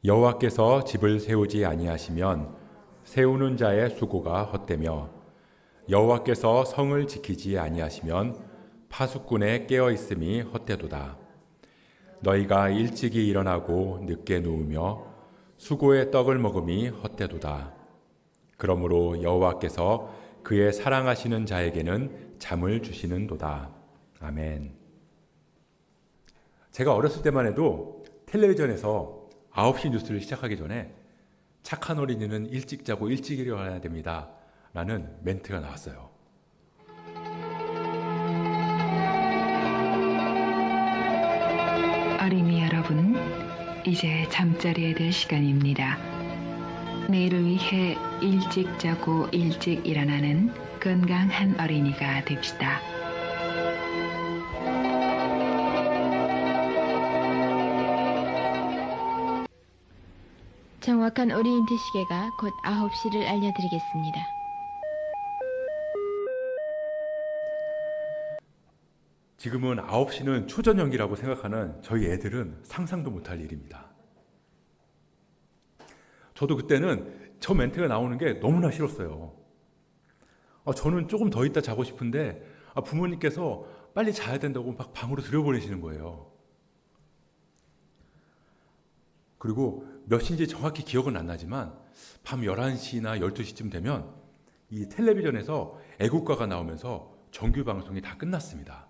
여호와께서 집을 세우지 아니하시면 세우는 자의 수고가 헛되며 여호와께서 성을 지키지 아니하시면 파수꾼의 깨어 있음이 헛되도다. 너희가 일찍이 일어나고 늦게 누우며 수고의 떡을 먹음이 헛되도다. 그러므로 여호와께서 그의 사랑하시는 자에게는 잠을 주시는도다. 아멘. 제가 어렸을 때만 해도 텔레비전에서 9시 뉴스를 시작하기 전에 착한 어린이는 일찍 자고 일찍 일어나야 됩니다. 라는 멘트가 나왔어요. 어린이 여러분, 이제 잠자리에 들 시간입니다. 내일을 위해 일찍 자고 일찍 일어나는 건강한 어린이가 됩시다. 정확한 오리엔트 시계가 곧 9시를 알려드리겠습니다. 지금은 9시는 초저녁이라고 생각하는 저희 애들은 상상도 못할 일입니다. 저도 그때는 저 멘트가 나오는 게 너무나 싫었어요. 저는 조금 더 있다 자고 싶은데 부모님께서 빨리 자야 된다고 막 방으로 들여보내시는 거예요. 그리고 몇 시인지 정확히 기억은 안 나지만 밤 11시나 12시쯤 되면 이 텔레비전에서 애국가가 나오면서 정규 방송이 다 끝났습니다.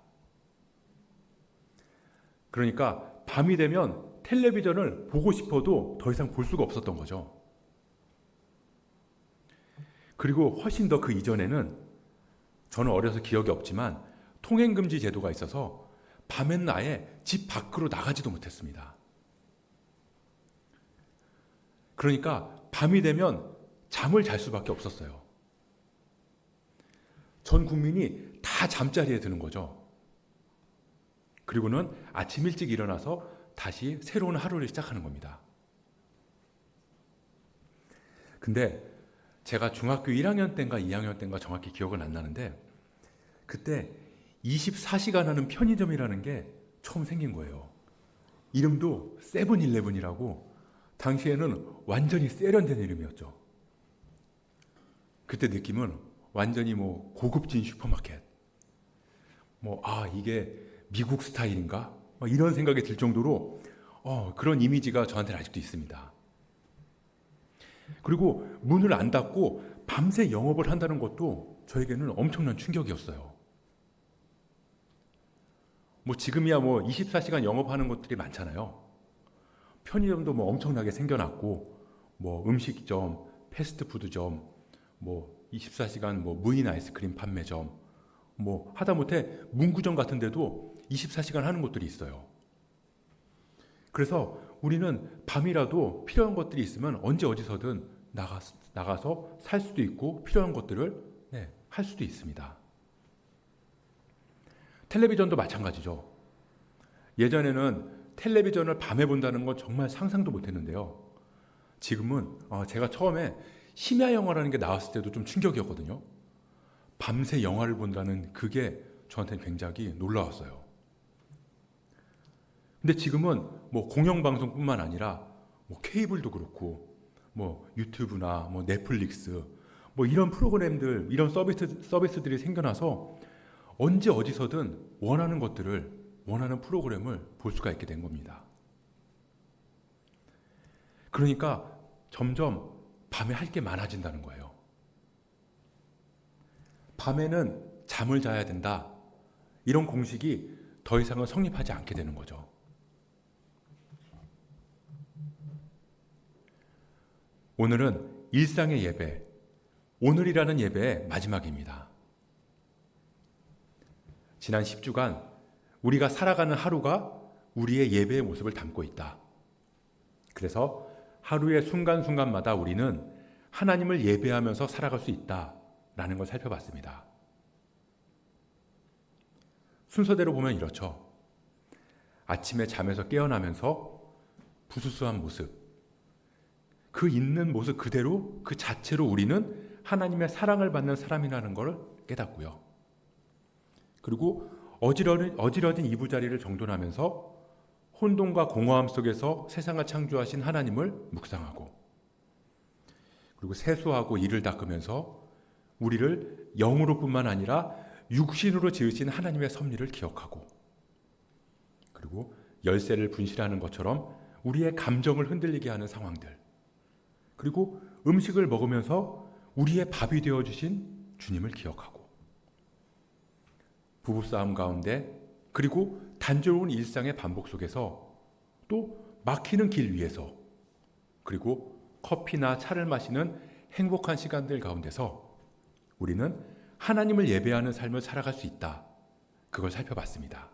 그러니까 밤이 되면 텔레비전을 보고 싶어도 더 이상 볼 수가 없었던 거죠. 그리고 훨씬 더 그 이전에는 저는 어려서 기억이 없지만 통행금지 제도가 있어서 밤에는 아예 집 밖으로 나가지도 못했습니다. 그러니까 밤이 되면 잠을 잘 수밖에 없었어요. 전 국민이 다 잠자리에 드는 거죠. 그리고는 아침 일찍 일어나서 다시 새로운 하루를 시작하는 겁니다. 근데 제가 중학교 1학년 때인가 2학년 때인가 정확히 기억은 안 나는데 그때 24시간 하는 편의점이라는 게 처음 생긴 거예요. 이름도 세븐일레븐이라고 당시에는 완전히 세련된 이름이었죠. 그때 느낌은 완전히 고급진 슈퍼마켓. 이게 미국 스타일인가? 이런 생각이 들 정도로 그런 이미지가 저한테는 아직도 있습니다. 그리고 문을 안 닫고 밤새 영업을 한다는 것도 저에게는 엄청난 충격이었어요. 지금이야 24시간 영업하는 것들이 많잖아요. 편의점도 엄청나게 생겨났고 음식점, 패스트푸드점, 24시간 무인 아이스크림 판매점, 하다못해 문구점 같은 데도 24시간 하는 곳들이 있어요. 그래서 우리는 밤이라도 필요한 것들이 있으면 언제 어디서든 나가서 살 수도 있고 필요한 것들을 할 수도 있습니다. 텔레비전도 마찬가지죠. 예전에는 텔레비전을 밤에 본다는 건 정말 상상도 못했는데요. 지금은 제가 처음에 심야 영화라는 게 나왔을 때도 좀 충격이었거든요. 밤새 영화를 본다는 그게 저한테는 굉장히 놀라웠어요. 근데 지금은 공영방송뿐만 아니라 케이블도 그렇고 유튜브나 넷플릭스 이런 프로그램들, 이런 서비스들이 생겨나서 언제 어디서든 원하는 것들을, 원하는 프로그램을 볼 수가 있게 된 겁니다. 그러니까 점점 밤에 할 게 많아진다는 거예요. 밤에는 잠을 자야 된다. 이런 공식이 더 이상은 성립하지 않게 되는 거죠. 오늘은 일상의 예배, 오늘이라는 예배의 마지막입니다. 지난 10주간 우리가 살아가는 하루가 우리의 예배의 모습을 담고 있다. 그래서 하루의 순간순간마다 우리는 하나님을 예배하면서 살아갈 수 있다라는 걸 살펴봤습니다. 순서대로 보면 이렇죠. 아침에 잠에서 깨어나면서 부스스한 모습, 그 있는 모습 그대로 그 자체로 우리는 하나님의 사랑을 받는 사람이라는 걸 깨닫고요. 그리고 어지러진 이부자리를 정돈하면서 혼돈과 공허함 속에서 세상을 창조하신 하나님을 묵상하고, 그리고 세수하고 이를 닦으면서 우리를 영으로뿐만 아니라 육신으로 지으신 하나님의 섭리를 기억하고, 그리고 열쇠를 분실하는 것처럼 우리의 감정을 흔들리게 하는 상황들, 그리고 음식을 먹으면서 우리의 밥이 되어주신 주님을 기억하고, 부부싸움 가운데 그리고 단조로운 일상의 반복 속에서 또 막히는 길 위에서 그리고 커피나 차를 마시는 행복한 시간들 가운데서 우리는 하나님을 예배하는 삶을 살아갈 수 있다. 그걸 살펴봤습니다.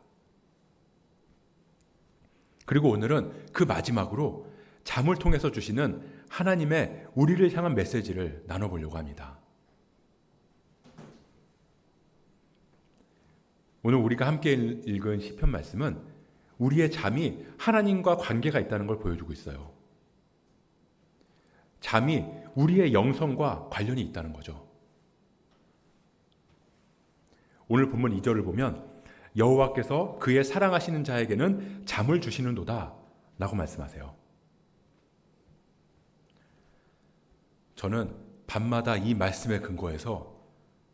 그리고 오늘은 그 마지막으로 잠을 통해서 주시는 하나님의 우리를 향한 메시지를 나눠보려고 합니다. 오늘 우리가 함께 읽은 시편 말씀은 우리의 잠이 하나님과 관계가 있다는 걸 보여주고 있어요. 잠이 우리의 영성과 관련이 있다는 거죠. 오늘 본문 2절을 보면 여호와께서 그의 사랑하시는 자에게는 잠을 주시는도다 라고 말씀하세요. 저는 밤마다 이 말씀에 근거해서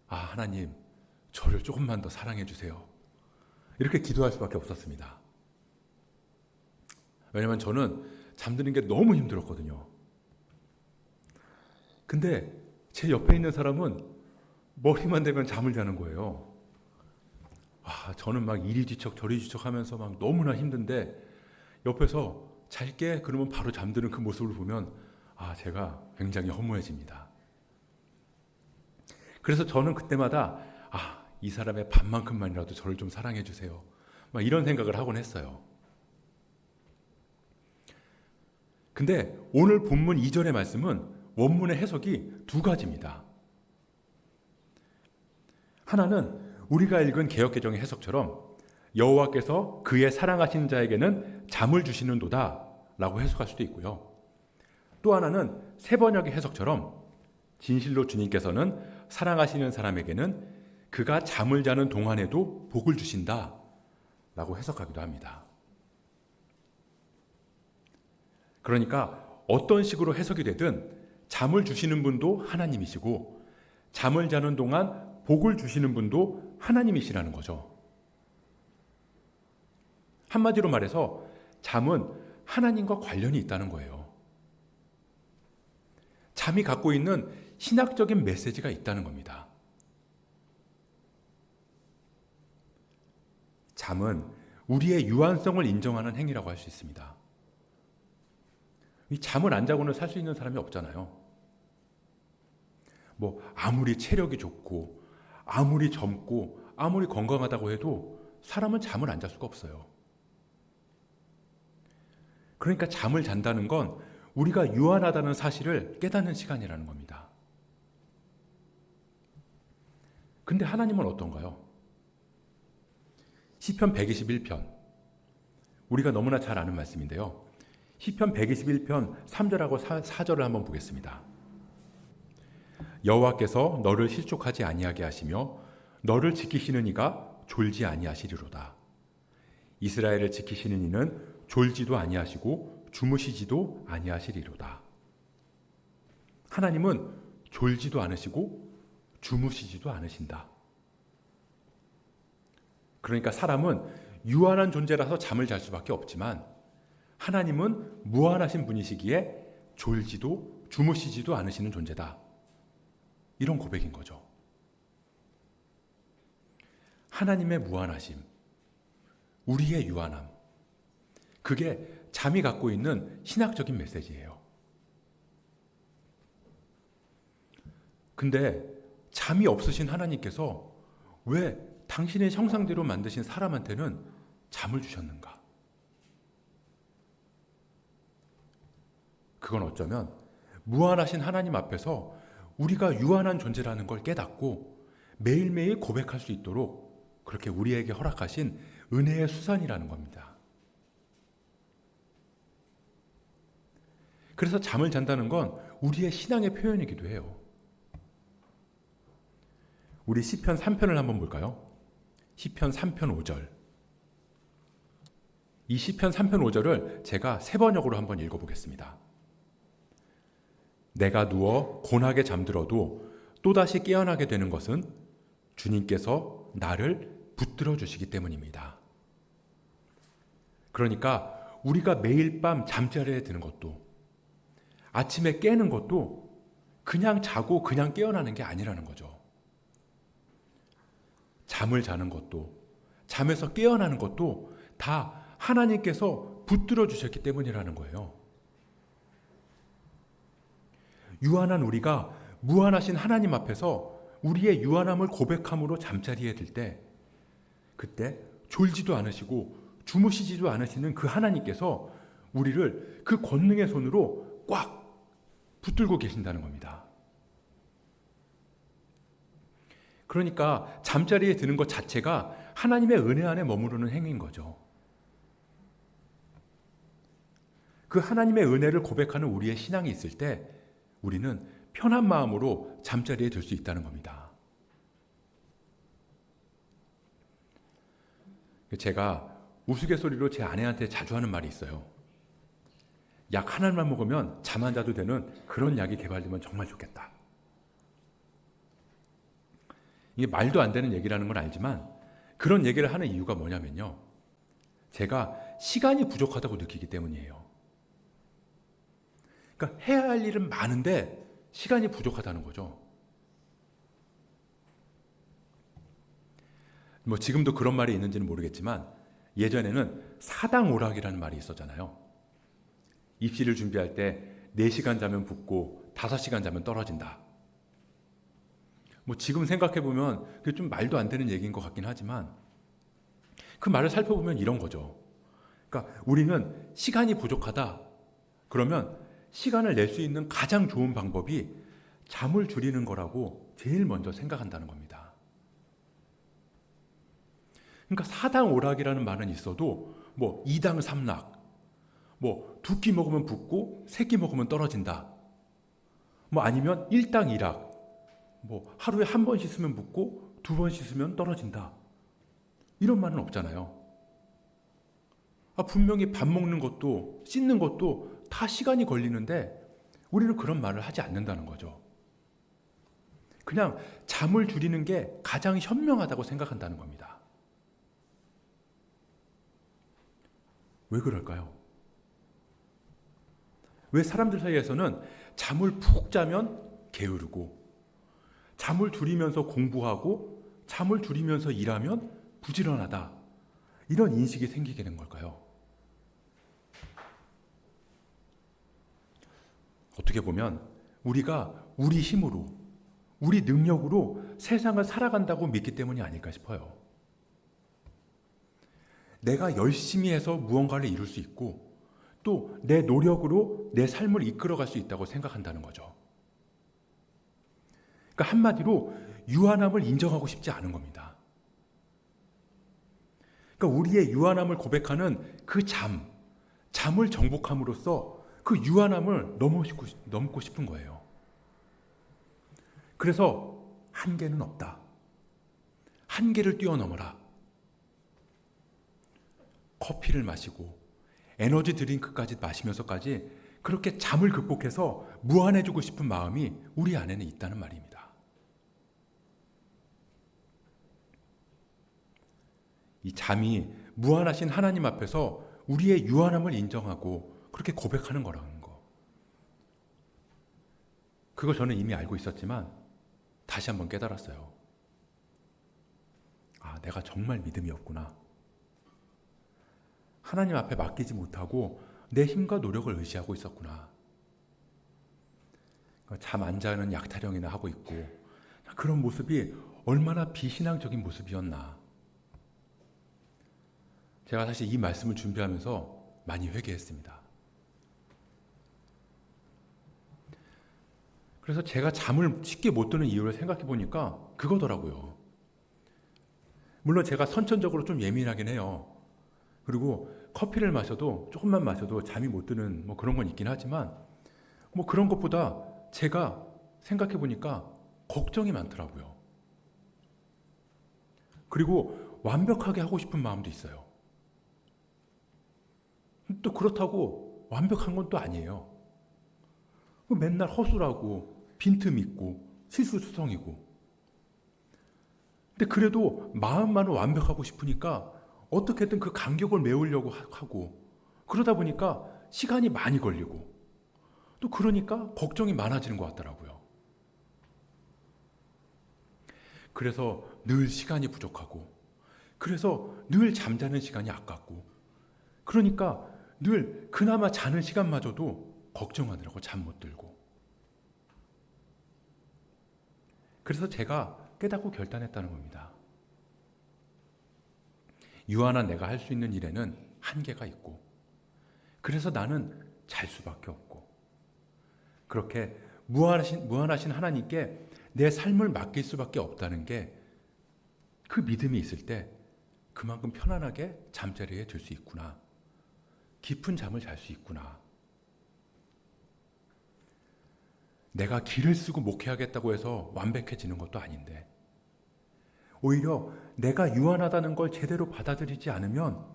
하나님 저를 조금만 더 사랑해 주세요. 이렇게 기도할 수밖에 없었습니다. 왜냐하면 저는 잠드는 게 너무 힘들었거든요. 근데 제 옆에 있는 사람은 머리만 대면 잠을 자는 거예요. 저는 막 이리 뒤척 저리 뒤척 하면서 막 너무나 힘든데 옆에서 잘게 그러면 바로 잠드는 그 모습을 보면 제가 굉장히 허무해집니다. 그래서 저는 그때마다 이 사람의 반만큼만이라도 저를 좀 사랑해 주세요. 막 이런 생각을 하곤 했어요. 근데 오늘 본문 2절의 말씀은 원문의 해석이 두 가지입니다. 하나는 우리가 읽은 개역개정의 해석처럼 여호와께서 그의 사랑하시는 자에게는 잠을 주시는도다 라고 해석할 수도 있고요. 또 하나는 세번역의 해석처럼 진실로 주님께서는 사랑하시는 사람에게는 그가 잠을 자는 동안에도 복을 주신다 라고 해석하기도 합니다. 그러니까 어떤 식으로 해석이 되든 잠을 주시는 분도 하나님이시고 잠을 자는 동안 복을 주시는 분도 하나님이시라는 거죠. 한마디로 말해서 잠은 하나님과 관련이 있다는 거예요. 잠이 갖고 있는 신학적인 메시지가 있다는 겁니다. 잠은 우리의 유한성을 인정하는 행위라고 할 수 있습니다. 이 잠을 안 자고는 살 수 있는 사람이 없잖아요. 아무리 체력이 좋고 아무리 젊고 아무리 건강하다고 해도 사람은 잠을 안 잘 수가 없어요. 그러니까 잠을 잔다는 건 우리가 유한하다는 사실을 깨닫는 시간이라는 겁니다. 근데 하나님은 어떤가요? 시편 121편, 우리가 너무나 잘 아는 말씀인데요. 시편 121편 3절하고 4절을 한번 보겠습니다. 여호와께서 너를 실족하지 아니하게 하시며 너를 지키시는 이가 졸지 아니하시리로다. 이스라엘을 지키시는 이는 졸지도 아니하시고 주무시지도 아니하시리로다. 하나님은 졸지도 않으시고 주무시지도 않으신다. 그러니까 사람은 유한한 존재라서 잠을 잘 수밖에 없지만 하나님은 무한하신 분이시기에 졸지도 주무시지도 않으시는 존재다. 이런 고백인 거죠. 하나님의 무한하심, 우리의 유한함, 그게 잠이 갖고 있는 신학적인 메시지예요. 근데 잠이 없으신 하나님께서 왜 당신의 형상대로 만드신 사람한테는 잠을 주셨는가? 그건 어쩌면 무한하신 하나님 앞에서 우리가 유한한 존재라는 걸 깨닫고 매일매일 고백할 수 있도록 그렇게 우리에게 허락하신 은혜의 수산이라는 겁니다. 그래서 잠을 잔다는 건 우리의 신앙의 표현이기도 해요. 우리 시편 3편을 한번 볼까요? 시편 3편 5절. 이 시편 3편 5절을 제가 세 번역으로 한번 읽어보겠습니다. 내가 누워 고나게 잠들어도 또다시 깨어나게 되는 것은 주님께서 나를 붙들어 주시기 때문입니다. 그러니까 우리가 매일 밤 잠자리에 드는 것도, 아침에 깨는 것도 그냥 자고 그냥 깨어나는 게 아니라는 거죠. 잠을 자는 것도, 잠에서 깨어나는 것도 다 하나님께서 붙들어 주셨기 때문이라는 거예요. 유한한 우리가 무한하신 하나님 앞에서 우리의 유한함을 고백함으로 잠자리에 들 때, 그때 졸지도 않으시고 주무시지도 않으시는 그 하나님께서 우리를 그 권능의 손으로 꽉 붙들고 계신다는 겁니다. 그러니까 잠자리에 드는 것 자체가 하나님의 은혜 안에 머무르는 행위인 거죠. 그 하나님의 은혜를 고백하는 우리의 신앙이 있을 때 우리는 편한 마음으로 잠자리에 들 수 있다는 겁니다. 제가 우스갯소리로 제 아내한테 자주 하는 말이 있어요. 약 하나만 먹으면 잠 안 자도 되는 그런 약이 개발되면 정말 좋겠다. 이게 말도 안 되는 얘기라는 건 알지만 그런 얘기를 하는 이유가 뭐냐면요. 제가 시간이 부족하다고 느끼기 때문이에요. 그러니까 해야 할 일은 많은데 시간이 부족하다는 거죠. 뭐 지금도 그런 말이 있는지는 모르겠지만 예전에는 사당오락이라는 말이 있었잖아요. 입시를 준비할 때 4시간 자면 붙고 5시간 자면 떨어진다. 뭐 지금 생각해보면 그게 좀 말도 안 되는 얘기인 것 같긴 하지만 그 말을 살펴보면 이런 거죠. 그러니까 우리는 시간이 부족하다. 그러면 시간을 낼 수 있는 가장 좋은 방법이 잠을 줄이는 거라고 제일 먼저 생각한다는 겁니다. 그러니까 사당오락이라는 말은 있어도 뭐 2당 3락, 뭐 2끼 먹으면 붓고 3끼 먹으면 떨어진다. 뭐 아니면 1당 2락, 뭐 하루에 한 번 씻으면 붓고 2번 씻으면 떨어진다. 이런 말은 없잖아요. 분명히 밥 먹는 것도 씻는 것도 다 시간이 걸리는데 우리는 그런 말을 하지 않는다는 거죠. 그냥 잠을 줄이는 게 가장 현명하다고 생각한다는 겁니다. 왜 그럴까요? 왜 사람들 사이에서는 잠을 푹 자면 게으르고 잠을 줄이면서 공부하고 잠을 줄이면서 일하면 부지런하다. 이런 인식이 생기게 된 걸까요? 어떻게 보면 우리가 우리 힘으로, 우리 능력으로 세상을 살아간다고 믿기 때문이 아닐까 싶어요. 내가 열심히 해서 무언가를 이룰 수 있고 또 내 노력으로 내 삶을 이끌어갈 수 있다고 생각한다는 거죠. 그러니까 한마디로 유한함을 인정하고 싶지 않은 겁니다. 그러니까 우리의 유한함을 고백하는 그 잠을 정복함으로써 그 유한함을 넘고 싶은 거예요. 그래서 한계는 없다. 한계를 뛰어넘어라. 커피를 마시고 에너지 드링크까지 마시면서까지 그렇게 잠을 극복해서 무한해지고 싶은 마음이 우리 안에는 있다는 말입니다. 이 잠이 무한하신 하나님 앞에서 우리의 유한함을 인정하고 그렇게 고백하는 거라는 거. 그거 저는 이미 알고 있었지만 다시 한번 깨달았어요. 내가 정말 믿음이 없구나. 하나님 앞에 맡기지 못하고 내 힘과 노력을 의지하고 있었구나. 잠 안 자는 약타령이나 하고 있고 그런 모습이 얼마나 비신앙적인 모습이었나. 제가 사실 이 말씀을 준비하면서 많이 회개했습니다. 그래서 제가 잠을 쉽게 못 드는 이유를 생각해 보니까 그거더라고요. 물론 제가 선천적으로 좀 예민하긴 해요. 그리고 커피를 마셔도 조금만 마셔도 잠이 못 드는 뭐 그런 건 있긴 하지만 뭐 그런 것보다 제가 생각해 보니까 걱정이 많더라고요. 그리고 완벽하게 하고 싶은 마음도 있어요. 또 그렇다고 완벽한 건 또 아니에요. 맨날 허술하고 빈틈 있고 실수수성이고. 근데 그래도 마음만은 완벽하고 싶으니까 어떻게든 그 간격을 메우려고 하고, 그러다 보니까 시간이 많이 걸리고, 또 그러니까 걱정이 많아지는 것 같더라고요. 그래서 늘 시간이 부족하고, 그래서 늘 잠자는 시간이 아깝고, 그러니까 늘 그나마 자는 시간마저도 걱정하느라고 잠 못 들고. 그래서 제가 깨닫고 결단했다는 겁니다. 유한한 내가 할 수 있는 일에는 한계가 있고, 그래서 나는 잘 수밖에 없고, 그렇게 무한하신 하나님께 내 삶을 맡길 수밖에 없다는 게, 그 믿음이 있을 때 그만큼 편안하게 잠자리에 들 수 있구나, 깊은 잠을 잘 수 있구나. 내가 기를 쓰고 목회하겠다고 해서 완벽해지는 것도 아닌데, 오히려 내가 유한하다는 걸 제대로 받아들이지 않으면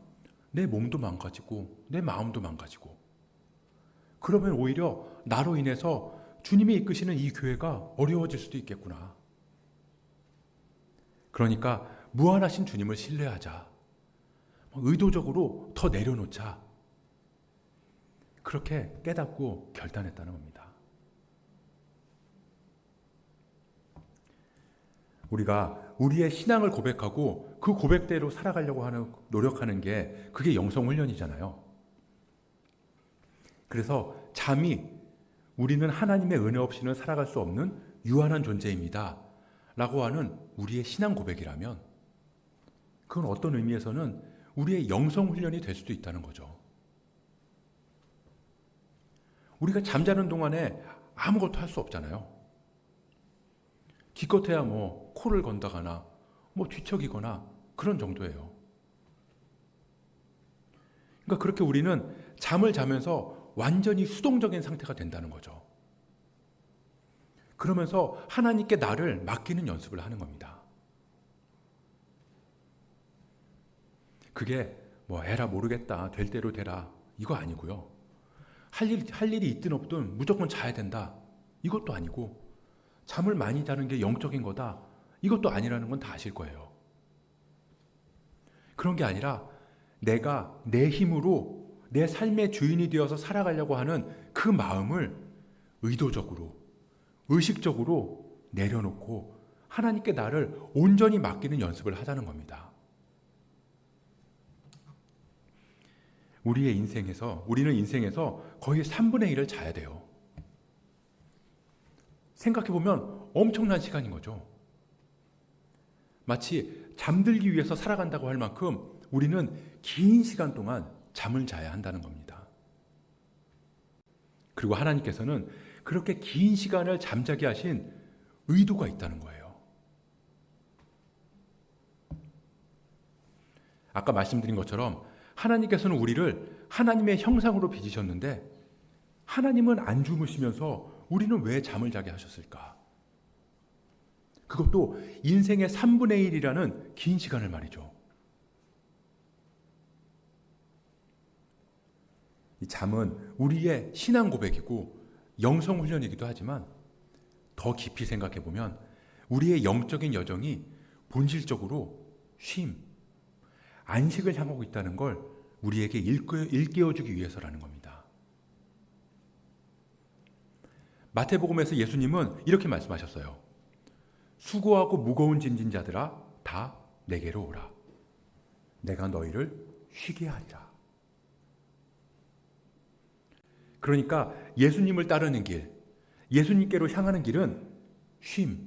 내 몸도 망가지고 내 마음도 망가지고, 그러면 오히려 나로 인해서 주님이 이끄시는 이 교회가 어려워질 수도 있겠구나. 그러니까 무한하신 주님을 신뢰하자, 의도적으로 더 내려놓자, 그렇게 깨닫고 결단했다는 겁니다. 우리가 우리의 신앙을 고백하고 그 고백대로 살아가려고 노력하는 게, 그게 영성훈련이잖아요. 그래서 잠이 우리는 하나님의 은혜 없이는 살아갈 수 없는 유한한 존재입니다 라고 하는 우리의 신앙 고백이라면, 그건 어떤 의미에서는 우리의 영성훈련이 될 수도 있다는 거죠. 우리가 잠자는 동안에 아무것도 할 수 없잖아요. 기껏해야 코를 건다거나 뒤척이거나 그런 정도예요. 그러니까 그렇게 우리는 잠을 자면서 완전히 수동적인 상태가 된다는 거죠. 그러면서 하나님께 나를 맡기는 연습을 하는 겁니다. 그게 에라 모르겠다, 될 대로 되라, 이거 아니고요. 할 일이 있든 없든 무조건 자야 된다, 이것도 아니고, 잠을 많이 자는 게 영적인 거다, 이것도 아니라는 건 다 아실 거예요. 그런 게 아니라 내가 내 힘으로 내 삶의 주인이 되어서 살아가려고 하는 그 마음을 의도적으로, 의식적으로 내려놓고 하나님께 나를 온전히 맡기는 연습을 하자는 겁니다. 우리는 인생에서 거의 3분의 1을 자야 돼요. 생각해보면 엄청난 시간인 거죠. 마치 잠들기 위해서 살아간다고 할 만큼 우리는 긴 시간 동안 잠을 자야 한다는 겁니다. 그리고 하나님께서는 그렇게 긴 시간을 잠자게 하신 의도가 있다는 거예요. 아까 말씀드린 것처럼 하나님께서는 우리를 하나님의 형상으로 빚으셨는데, 하나님은 안 주무시면서 우리는 왜 잠을 자게 하셨을까? 그것도 인생의 3분의 1이라는 긴 시간을 말이죠. 이 잠은 우리의 신앙 고백이고 영성 훈련이기도 하지만, 더 깊이 생각해 보면 우리의 영적인 여정이 본질적으로 쉼, 안식을 향하고 있다는 걸 우리에게 일깨워주기 위해서라는 겁니다. 마태복음에서 예수님은 이렇게 말씀하셨어요. 수고하고 무거운 짐진 자들아, 다 내게로 오라. 내가 너희를 쉬게 하리라. 그러니까 예수님을 따르는 길, 예수님께로 향하는 길은 쉼,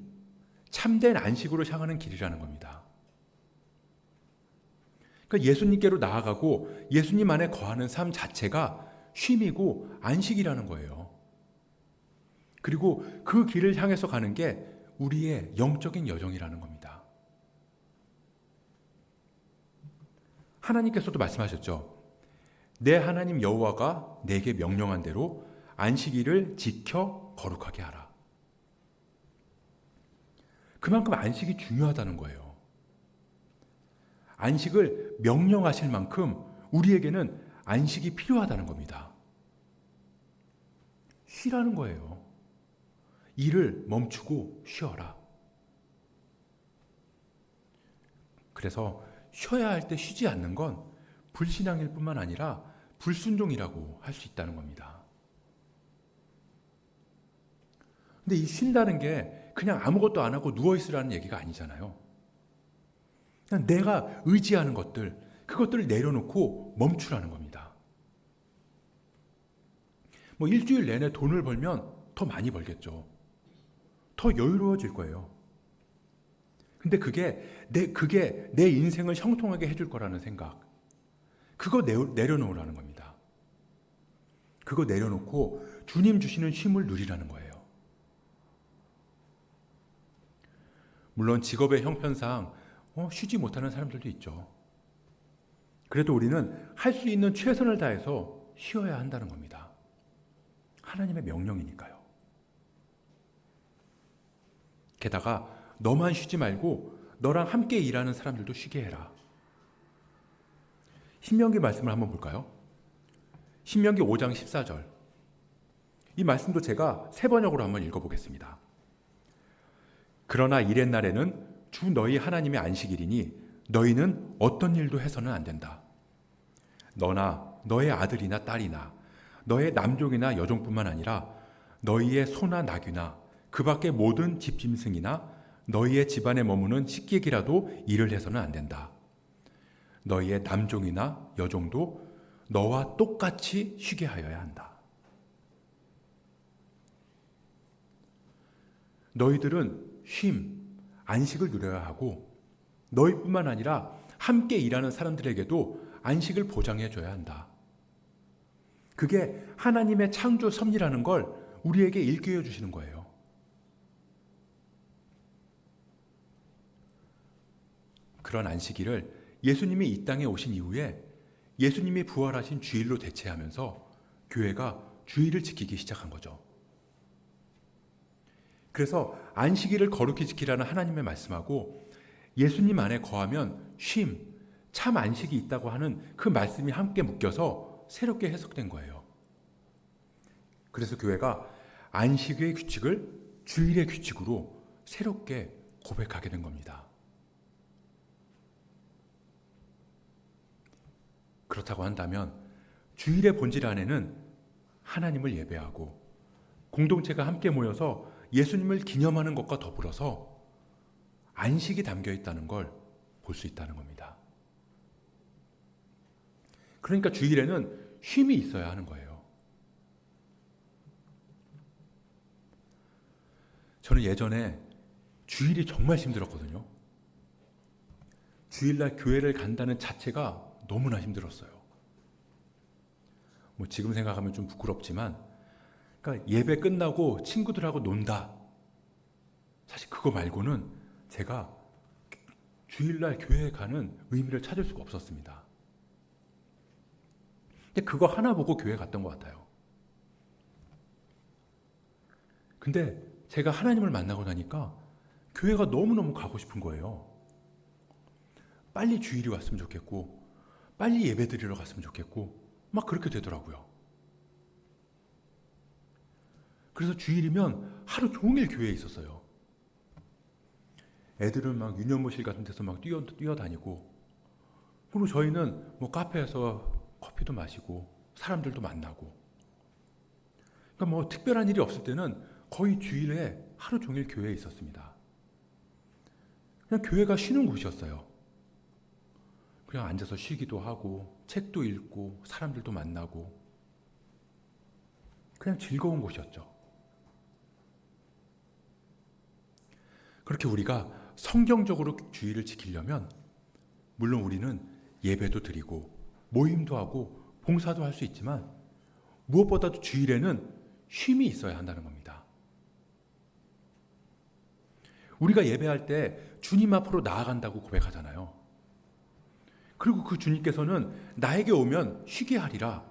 참된 안식으로 향하는 길이라는 겁니다. 그러니까 예수님께로 나아가고 예수님 안에 거하는 삶 자체가 쉼이고 안식이라는 거예요. 그리고 그 길을 향해서 가는 게 우리의 영적인 여정이라는 겁니다. 하나님께서도 말씀하셨죠. 내 하나님 여호와가 내게 명령한 대로 안식일을 지켜 거룩하게 하라. 그만큼 안식이 중요하다는 거예요. 안식을 명령하실 만큼 우리에게는 안식이 필요하다는 겁니다. 쉬라는 거예요. 일을 멈추고 쉬어라. 그래서 쉬어야 할 때 쉬지 않는 건 불신앙일 뿐만 아니라 불순종이라고 할 수 있다는 겁니다. 근데 이 쉰다는 게 그냥 아무것도 안 하고 누워있으라는 얘기가 아니잖아요. 그냥 내가 의지하는 것들, 그것들을 내려놓고 멈추라는 겁니다. 뭐 일주일 내내 돈을 벌면 더 많이 벌겠죠. 더 여유로워질 거예요. 근데 그게 내 인생을 형통하게 해줄 거라는 생각, 그거 내려놓으라는 겁니다. 그거 내려놓고 주님 주시는 쉼을 누리라는 거예요. 물론 직업의 형편상 쉬지 못하는 사람들도 있죠. 그래도 우리는 할 수 있는 최선을 다해서 쉬어야 한다는 겁니다. 하나님의 명령이니까요. 게다가 너만 쉬지 말고 너랑 함께 일하는 사람들도 쉬게 해라. 신명기 말씀을 한번 볼까요? 신명기 5장 14절. 이 말씀도 제가 세 번역으로 한번 읽어보겠습니다. 그러나 이렛날에는 주 너희 하나님의 안식일이니 너희는 어떤 일도 해서는 안 된다. 너나 너의 아들이나 딸이나 너의 남종이나 여종뿐만 아니라 너희의 소나 나귀나 그 밖의 모든 집짐승이나 너희의 집안에 머무는 식객이라도 일을 해서는 안 된다. 너희의 남종이나 여종도 너와 똑같이 쉬게 하여야 한다. 너희들은 쉼, 안식을 누려야 하고 너희뿐만 아니라 함께 일하는 사람들에게도 안식을 보장해 줘야 한다. 그게 하나님의 창조 섭리라는 걸 우리에게 일깨워 주시는 거예요. 그런 안식일을 예수님이 이 땅에 오신 이후에 예수님이 부활하신 주일로 대체하면서 교회가 주일을 지키기 시작한 거죠. 그래서 안식일을 거룩히 지키라는 하나님의 말씀하고 예수님 안에 거하면 쉼, 참 안식이 있다고 하는 그 말씀이 함께 묶여서 새롭게 해석된 거예요. 그래서 교회가 안식의 규칙을 주일의 규칙으로 새롭게 고백하게 된 겁니다. 그렇다고 한다면 주일의 본질 안에는 하나님을 예배하고 공동체가 함께 모여서 예수님을 기념하는 것과 더불어서 안식이 담겨 있다는 걸 볼 수 있다는 겁니다. 그러니까 주일에는 쉼이 있어야 하는 거예요. 저는 예전에 주일이 정말 힘들었거든요. 주일날 교회를 간다는 자체가 너무나 힘들었어요. 뭐 지금 생각하면 좀 부끄럽지만, 그러니까 예배 끝나고 친구들하고 논다. 사실 그거 말고는 제가 주일날 교회에 가는 의미를 찾을 수가 없었습니다. 근데 그거 하나 보고 교회 갔던 것 같아요. 근데 제가 하나님을 만나고 나니까 교회가 너무너무 가고 싶은 거예요. 빨리 주일이 왔으면 좋겠고 빨리 예배 드리러 갔으면 좋겠고 막 그렇게 되더라고요. 그래서 주일이면 하루 종일 교회에 있었어요. 애들은 막 유년모실 같은 데서 막 뛰어다니고, 그리고 저희는 뭐 카페에서 커피도 마시고 사람들도 만나고, 그러니까 뭐 특별한 일이 없을 때는 거의 주일에 하루 종일 교회에 있었습니다. 그냥 교회가 쉬는 곳이었어요. 그냥 앉아서 쉬기도 하고 책도 읽고 사람들도 만나고 그냥 즐거운 곳이었죠. 그렇게 우리가 성경적으로 주일을 지키려면 물론 우리는 예배도 드리고 모임도 하고 봉사도 할 수 있지만 무엇보다도 주일에는 쉼이 있어야 한다는 겁니다. 우리가 예배할 때 주님 앞으로 나아간다고 고백하잖아요. 그리고 그 주님께서는 나에게 오면 쉬게 하리라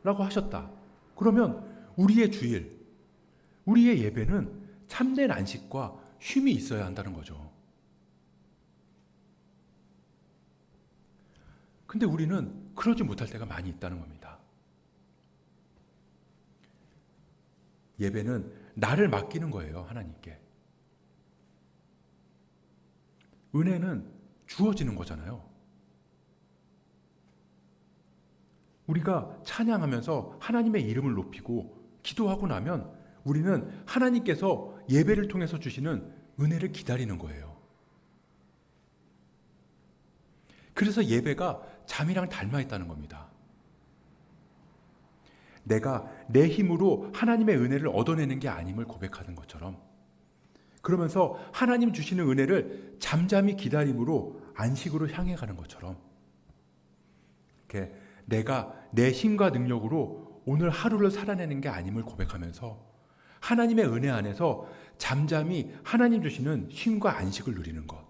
라고 하셨다. 그러면 우리의 주일, 우리의 예배는 참된 안식과 쉼이 있어야 한다는 거죠. 근데 우리는 그러지 못할 때가 많이 있다는 겁니다. 예배는 나를 맡기는 거예요, 하나님께. 은혜는 주어지는 거잖아요. 우리가 찬양하면서 하나님의 이름을 높이고 기도하고 나면 우리는 하나님께서 예배를 통해서 주시는 은혜를 기다리는 거예요. 그래서 예배가 잠이랑 닮아 있다는 겁니다. 내가 내 힘으로 하나님의 은혜를 얻어내는 게 아님을 고백하는 것처럼, 그러면서 하나님 주시는 은혜를 잠잠히 기다림으로 안식으로 향해 가는 것처럼, 이렇게 내가 내 힘과 능력으로 오늘 하루를 살아내는 게 아님을 고백하면서 하나님의 은혜 안에서 잠잠히 하나님 주시는 쉼과 안식을 누리는 것.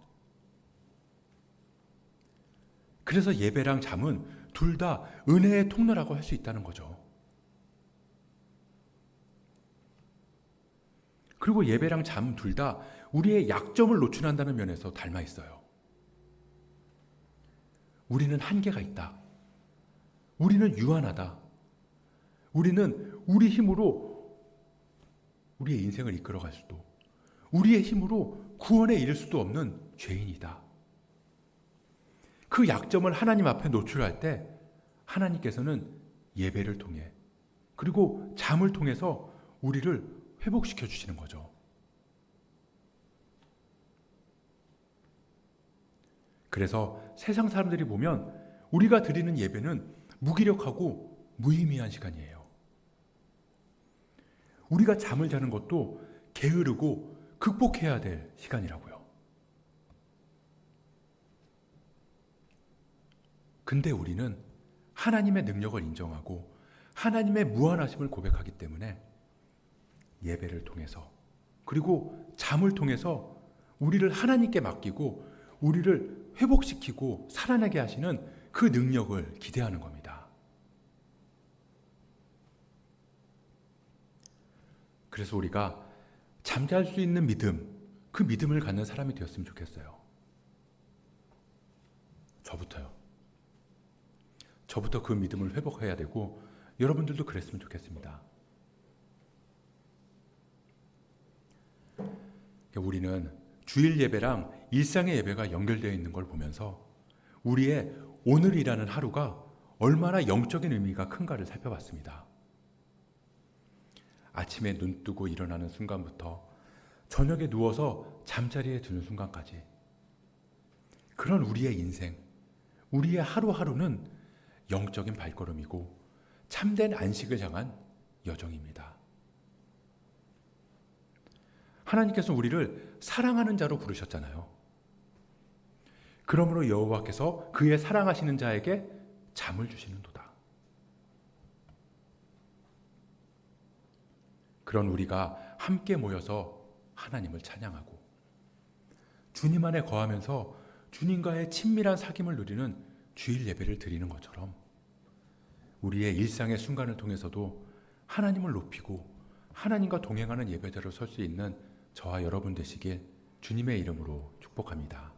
그래서 예배랑 잠은 둘 다 은혜의 통로라고 할 수 있다는 거죠. 그리고 예배랑 잠 둘 다 우리의 약점을 노출한다는 면에서 닮아 있어요. 우리는 한계가 있다. 우리는 유한하다. 우리는 우리 힘으로 우리의 인생을 이끌어갈 수도, 우리의 힘으로 구원에 이를 수도 없는 죄인이다. 그 약점을 하나님 앞에 노출할 때 하나님께서는 예배를 통해, 그리고 잠을 통해서 우리를 회복시켜 주시는 거죠. 그래서 세상 사람들이 보면 우리가 드리는 예배는 무기력하고 무의미한 시간이에요. 우리가 잠을 자는 것도 게으르고 극복해야 될 시간이라고요. 근데 우리는 하나님의 능력을 인정하고 하나님의 무한하심을 고백하기 때문에 예배를 통해서, 그리고 잠을 통해서 우리를 하나님께 맡기고 우리를 회복시키고 살아나게 하시는 그 능력을 기대하는 겁니다. 그래서 우리가 잠잘 수 있는 믿음, 그 믿음을 갖는 사람이 되었으면 좋겠어요. 저부터 그 믿음을 회복해야 되고, 여러분들도 그랬으면 좋겠습니다. 우리는 주일 예배랑 일상의 예배가 연결되어 있는 걸 보면서 우리의 오늘이라는 하루가 얼마나 영적인 의미가 큰가를 살펴봤습니다. 아침에 눈 뜨고 일어나는 순간부터 저녁에 누워서 잠자리에 드는 순간까지, 그런 우리의 인생, 우리의 하루하루는 영적인 발걸음이고 참된 안식을 향한 여정입니다. 하나님께서 우리를 사랑하는 자로 부르셨잖아요. 그러므로 여호와께서 그의 사랑하시는 자에게 잠을 주시는도다. 그런 우리가 함께 모여서 하나님을 찬양하고 주님 안에 거하면서 주님과의 친밀한 사귐을 누리는 주일 예배를 드리는 것처럼, 우리의 일상의 순간을 통해서도 하나님을 높이고 하나님과 동행하는 예배자로 설 수 있는 저와 여러분 되시길 주님의 이름으로 축복합니다.